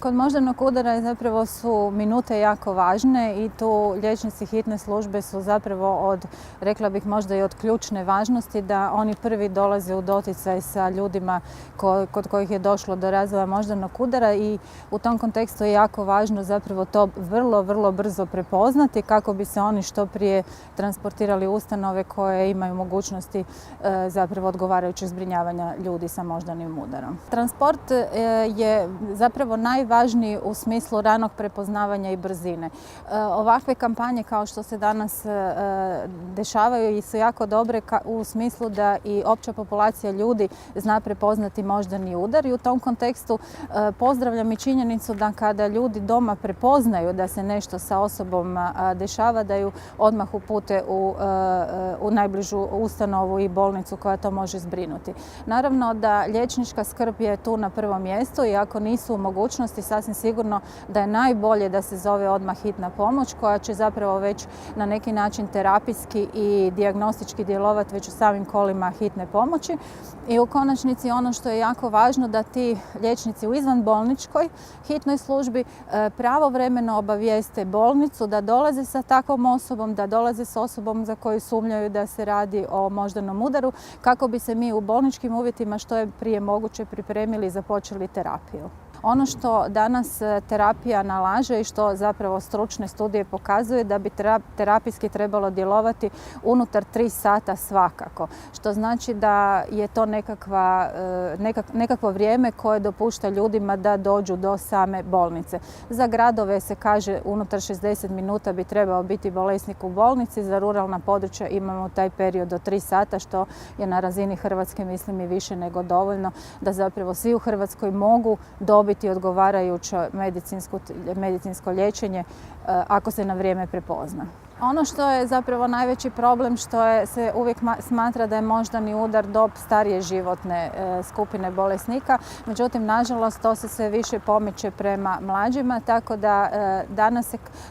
Kod moždanog udara zapravo su minute jako važne i tu liječnici hitne službe su zapravo od, rekla bih možda i od ključne važnosti da oni prvi dolaze u doticaj sa ljudima kod kojih je došlo do razvoja moždanog udara i u tom kontekstu je jako važno zapravo to vrlo brzo prepoznati kako bi se oni što prije transportirali u ustanove koje imaju mogućnosti zapravo odgovarajućeg zbrinjavanja ljudi sa moždanim udarom. Transport je zapravo najvažniji u smislu ranog prepoznavanja i brzine. Ovakve kampanje kao što se danas dešavaju i su jako dobre u smislu da i opća populacija ljudi zna prepoznati moždani udar i u tom kontekstu pozdravljam i činjenicu da kada ljudi doma prepoznaju da se nešto sa osobom dešava, da ju odmah upute u najbližu ustanovu i bolnicu koja to može zbrinuti. Naravno da liječnička skrb je tu na prvom mjestu i ako nisu u mogućnosti, sasvim sigurno da je najbolje da se zove odmah hitna pomoć koja će zapravo već na neki način terapijski i dijagnostički djelovati već u samim kolima hitne pomoći. I u konačnici ono što je jako važno da ti liječnici u izvanbolničkoj hitnoj službi pravovremeno obavijeste bolnicu da dolaze sa takvom osobom, da dolaze s osobom za koju sumnjaju da se radi o moždanom udaru kako bi se mi u bolničkim uvjetima što je prije moguće pripremili i započeli terapiju. Ono što danas terapija nalaže i što zapravo stručne studije pokazuju da bi terapijski trebalo djelovati unutar 3 sata svakako. Što znači da je to nekakvo vrijeme koje dopušta ljudima da dođu do same bolnice. Za gradove se kaže unutar 60 minuta bi trebao biti bolesnik u bolnici, za ruralna područja imamo taj period do 3 sata što je na razini Hrvatske mislim i više nego dovoljno da zapravo svi u Hrvatskoj mogu dobiti odgovarajuće medicinsko liječenje ako se na vrijeme prepozna. Ono što je zapravo najveći problem što se uvijek smatra da je moždani udar dob starije životne skupine bolesnika, međutim nažalost to se sve više pomiče prema mlađima, tako da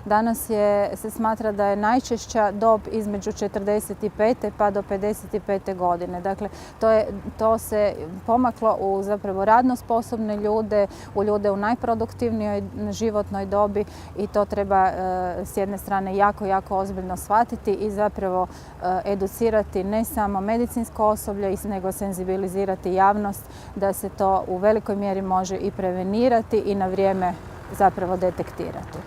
danas se smatra da je najčešća dob između 45. pa do 55. godine. Dakle, to se pomaklo u zapravo radno sposobne ljude, u ljude u najproduktivnijoj životnoj dobi i to treba s jedne strane jako ozbiljno shvatiti i zapravo educirati ne samo medicinsko osoblje, nego senzibilizirati javnost da se to u velikoj mjeri može i prevenirati i na vrijeme zapravo detektirati.